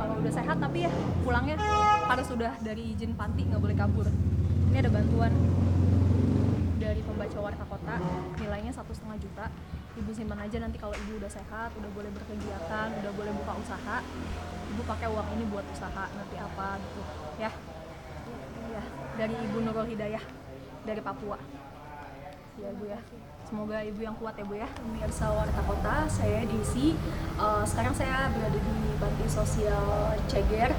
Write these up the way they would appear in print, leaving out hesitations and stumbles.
kalau udah sehat, tapi ya pulangnya harus sudah dari izin panti, nggak boleh kabur. Ini ada bantuan dari pembaca warta kota, nilainya 1,5 juta. Ibu simpan aja, nanti kalau ibu udah sehat, udah boleh berkegiatan, udah boleh buka usaha, ibu pakai uang ini buat usaha nanti apa gitu ya. Ya, dari Ibu Nurul Hidayah dari Papua. Ya Bu ya. Semoga ibu yang kuat ya Bu ya. Pemirsa Warta Kota, saya Desi. Sekarang saya berada di Bakti Sosial Ceger.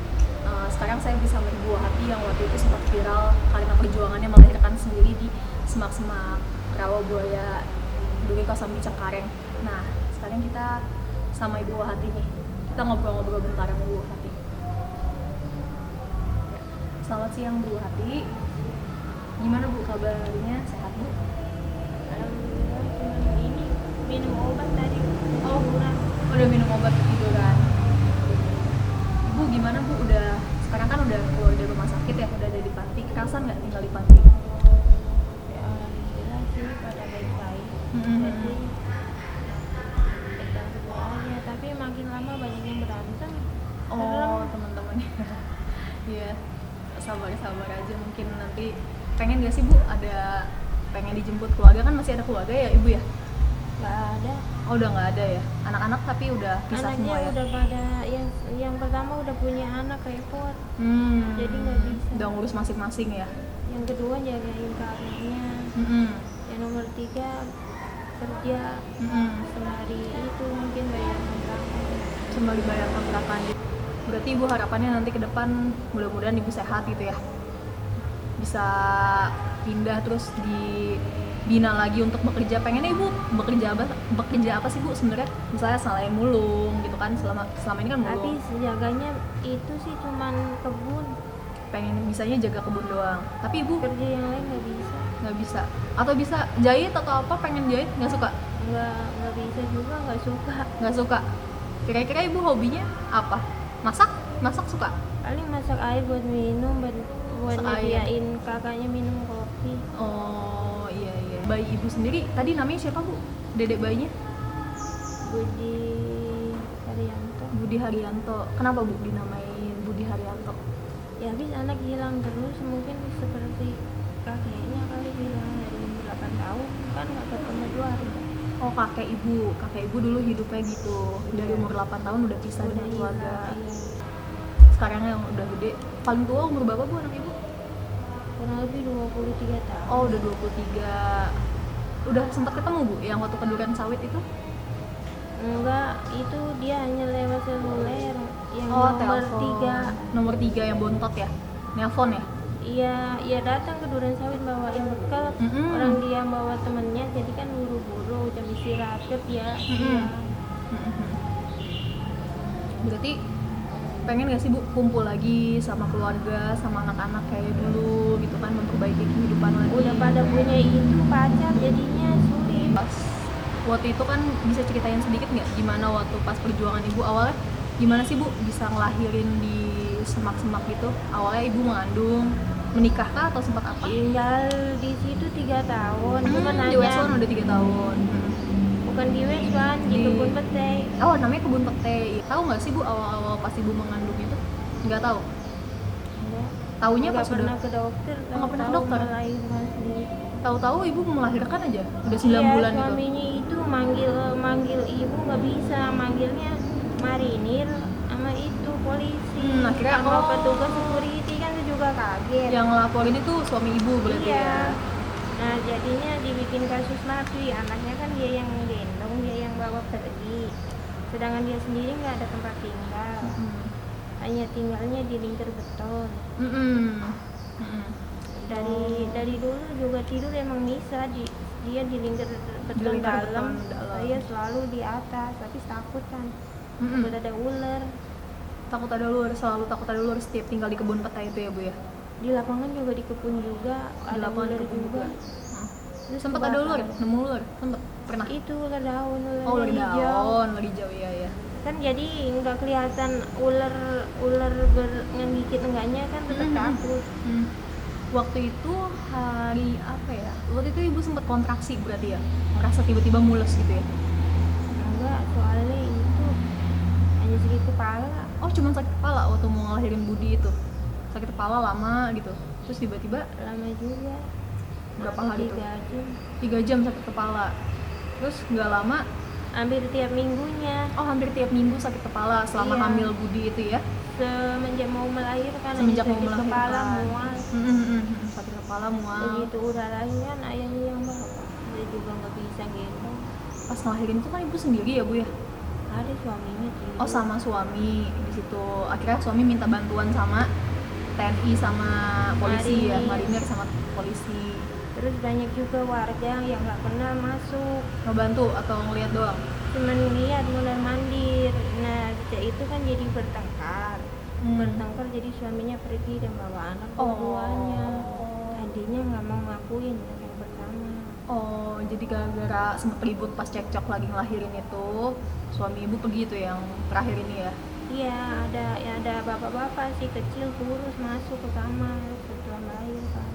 Sekarang saya bersama Ibu Hati yang waktu itu sempat viral karena perjuangannya melahirkan sendiri di semak-semak Rawabuaya Duri Kosambi Cengkareng. Nah, sekarang kita sama Ibu Hati nih. Kita ngobrol-ngobrol bentar sama Ibu Hati. Selamat siang Bu Hati. Gimana Bu kabarnya? Sehat Bu? Alhamdulillah, cuman ini minum obat tadi. Oh, udah minum obat tiduran. Ibu gimana Bu? Sekarang kan udah keluar dari rumah sakit ya, udah ada di panti. Kerasan nggak tinggal di panti? Ya, alhamdulillah sih pada baik-baik. Mm-hmm. Jadi kita aja, tapi makin lama banyak yang berantem. Oh, teman-temannya. Iya, sabar-sabar aja. Mungkin nanti pengen nggak sih Bu? Pengen dijemput keluarga, kan masih ada keluarga ya Ibu ya? Nggak ada. Oh, udah nggak ada ya? Anak-anak tapi udah pisah Anaknya semua ya? udah pada yang pertama udah punya anak repot. Jadi nggak bisa. Udah ngurus masing-masing ya? Yang kedua jagain kakaknya. Yang nomor 3 kerja. Sembari itu mungkin bayar kontrakan. Sembari bayar kontrakan. Berarti Ibu harapannya nanti ke depan mudah-mudahan Ibu sehat gitu ya, bisa pindah terus dibina lagi untuk bekerja. Pengennya Ibu bekerja apa sih Bu sebenarnya? Misalnya selain mulung gitu kan, selama ini kan mulung. Tapi jaganya itu sih cuman kebun. Pengen bisanya jaga kebun doang. Tapi Ibu Kerja yang lain nggak bisa. bisa. Atau bisa jahit atau apa? Pengen jahit? Nggak suka? Nggak bisa juga, nggak suka. Nggak suka. Kira-kira Ibu hobinya apa? Masak suka? Paling masak air buat minum, buat Masak air. nyediain kakaknya minum kopi. Oh iya. Bayi Ibu sendiri tadi namanya siapa Bu? Dedek bayinya? Budi Haryanto. Budi Haryanto. Kenapa Bu dinamain Budi Haryanto? Ya habis anak hilang terus, mungkin seperti kakeknya kali hilang dari umur 8 tahun, kan nggak ketemu keluarga. Oh, kakek ibu dulu hidupnya gitu. Dari umur 8 tahun udah pisah Udah dengan keluarga. hilang, iya. Sekarang yang udah gede. Paling tua umur berapa Bu anak Ibu? Kurang lebih 23 tahun. Oh, udah 23. Udah sempat ketemu Bu yang waktu keduren sawit itu? Enggak, itu dia hanya lewat seluler yang Oh, nomor telepon. 3. Nomor 3 yang bontot ya? Nelpon ya? Iya datang ke Duren Sawit bawain bekal. Orang dia bawa temennya, jadi kan buru-buru jam istirahat kerja. Berarti pengen gak sih Bu kumpul lagi sama keluarga, sama anak-anak kayak dulu gitu kan, memperbaiki kehidupan lagi? Udah pada punya itu pacar, jadinya sulit. Pas waktu itu kan bisa ceritain sedikit nggak gimana waktu pas perjuangan Ibu awalnya? Gimana sih Bu bisa ngelahirin di semak-semak gitu? Awalnya Ibu mengandung, menikah kah atau sempat apa? Tinggal di situ 3 tahun. Cuman Di hanya Westwood udah 3 tahun. bukan di Westwood, di kebun petai. Oh, namanya kebun petai. Tahu nggak sih Bu awal-awal pas Ibu mengandung itu? Nggak tahu. Enggak. Taunya Nggak pas pernah udah ke dokter. nggak pernah ke tahu dokter? melahirkan sendiri. tahu-tahu Ibu melahirkan aja udah 9 Iya, bulan gitu. suaminya itu manggil ibu nggak bisa, manggilnya marinir sama itu polisi. Akhirnya sama petugas security kan itu juga kaget. Yang ngelaporin itu suami Ibu berarti Iya. ya. Nah jadinya dibikin kasus lagi, anaknya kan dia yang gendong, dia yang bawa pergi, sedangkan dia sendiri nggak ada tempat tinggal, hanya tinggalnya di lingkar beton. Dari dulu juga tidur emang bisa dia di lingkar beton dalam, saya selalu di atas, tapi takut kan, takut ada ular. Selalu takut ada ular setiap tinggal di kebun petai itu ya Bu ya. Di lapangan juga, di kebun juga ada ular juga. Sempat ada ular, nemu ular, sempat pernah. Itu ular daun, ular hijau. daun, ular hijau ya. Kan jadi nggak kelihatan ular ngegigit enggaknya kan, tetap takut. Waktu itu hari apa ya? Waktu itu Ibu sempat kontraksi berarti ya, merasa tiba-tiba mules gitu ya? Enggak, soalnya itu hanya hanya sakit kepala. Oh cuma sakit kepala waktu mau ngelahirin Budi itu, sakit kepala lama gitu, terus tiba-tiba Lama juga. berapa hari tuh? 3 jam. 3 jam sakit kepala, terus nggak lama. Hampir tiap minggunya. Oh hampir tiap minggu sakit kepala selama Iya. hamil Budi itu ya? Semenjak mau melahirkan Semenjak hanya mau sakit kepala, melahirkan. mual. Sakit kepala mual. Begitu udah lahir kan ayahnya yang bawa. Dia juga nggak bisa gendong. Pas ngelahirin itu kan ibu sendiri ya bu ya? Ada suaminya tidur. Oh sama suami di situ. Akhirnya suami minta bantuan sama TNI sama polisi ya, marinir sama polisi. Terus banyak juga warga yang nggak kenal masuk, Ngebantu atau ngeliat doang? cuman lihat mondar mandir. Nah sejak itu kan jadi bertengkar. Bertengkar jadi suaminya pergi dan bawa anak dua-duanya. Tadinya nggak mau ngakuin yang pertama. Oh, jadi gara-gara sempet ribut pas cekcok lagi ngelahirin itu, suami ibu pergi itu yang terakhir ini ya? Iya, ada bapak-bapak sih kecil kurus masuk ke kamar setelah melahirkan.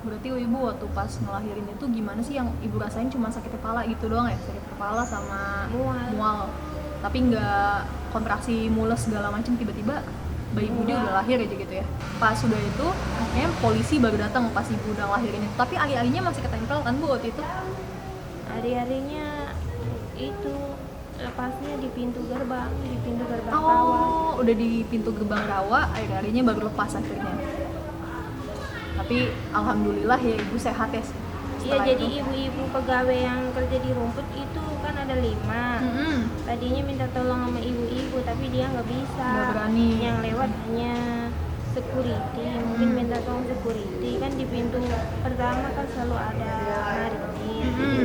Berarti ibu waktu pas ngelahirin itu gimana sih yang ibu rasain? Cuma sakit kepala gitu doang ya? Sakit kepala sama mual. Tapi nggak kontraksi mules segala macam, tiba-tiba bayi Budi udah lahir aja gitu ya? Pas sudah itu, akhirnya polisi baru datang pas ibu udah ngelahirin itu. Tapi ari-arinya masih ketempel kan bu waktu itu? Hari-harinya itu lepasnya di pintu gerbang rawa. Oh, udah di pintu gerbang rawa, hari-harinya baru lepas akhirnya. Tapi alhamdulillah ya ibu sehat ya. Iya, setelah jadi itu. ibu-ibu pegawai yang kerja di rumput itu kan ada 5. Tadinya minta tolong sama ibu-ibu tapi dia nggak bisa. Nggak berani. Yang lewat hanya security, mungkin minta tolong security kan di pintu pertama kan selalu ada marinir. Jadi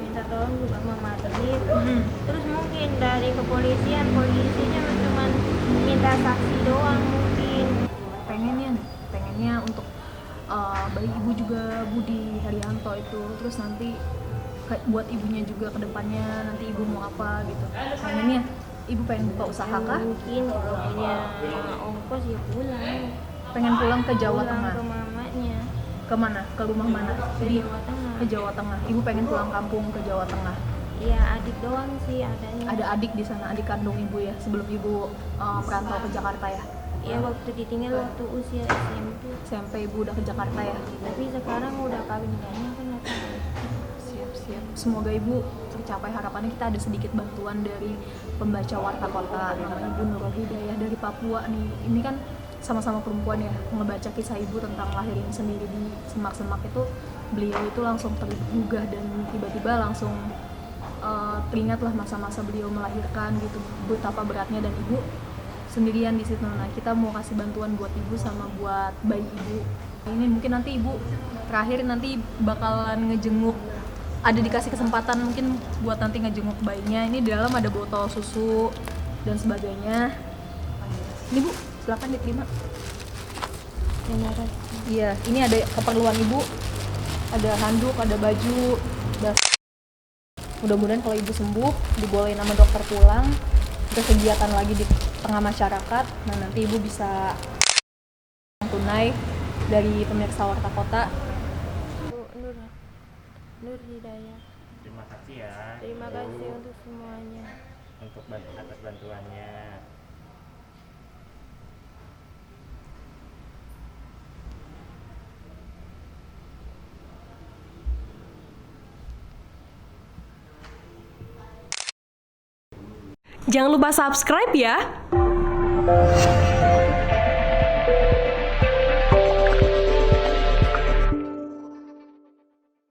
minta tolong juga sama marinir. Terus mungkin dari kepolisian, polisinya cuma minta saksi doang mungkin. pengennya untuk bayi ibu juga Budi Haryanto itu, terus nanti buat ibunya juga ke depannya nanti ibu mau apa gitu. Pengennya ibu pengen buka usaha kah? Mungkin kalau punya ongkos ya pulang. Pengen pulang ke Jawa Pulang Tengah. ke mamanya. Ke mana? Ke rumah mana? Ke Jawa Tengah. Ke Jawa Tengah. Ibu pengen pulang kampung ke Jawa Tengah. Iya, adik doang sih adanya. Ada adik di sana, adik kandung ibu ya, sebelum ibu merantau ke Jakarta ya? Ya waktu ditinggal waktu usia SMP. SMP ibu udah ke Jakarta ya? Tapi sekarang udah kawin ganya kan nggak tahu. Siap. Semoga ibu tercapai harapannya. Kita ada sedikit bantuan dari pembaca Warta Kota, namanya Ibu Nurul Hidayah dari Papua nih. Ini kan sama-sama perempuan ya, ngebaca kisah ibu tentang lahirin sendiri di semak-semak itu. Beliau itu langsung tergugah dan tiba-tiba langsung teringatlah masa-masa beliau melahirkan gitu, betapa beratnya, dan ibu sendirian di situ. Nah, kita mau kasih bantuan buat ibu sama buat bayi ibu. Ini mungkin nanti ibu terakhir nanti bakalan ngejenguk, ada dikasih kesempatan mungkin buat nanti ngejenguk bayinya. Ini di dalam ada botol susu dan sebagainya. Ini bu, silakan diterima. Terima kasih. Iya, ini ada keperluan ibu, ada handuk, ada baju. Mudah-mudahan kalau ibu sembuh, dibolehin sama dokter pulang, berkegiatan lagi di tengah masyarakat. Nah nanti ibu bisa tunai dari pemirsa Warta Kota. Nur Hidayah. Terima kasih ya. Terima kasih untuk semuanya. Untuk atas bantuannya. Jangan lupa subscribe ya.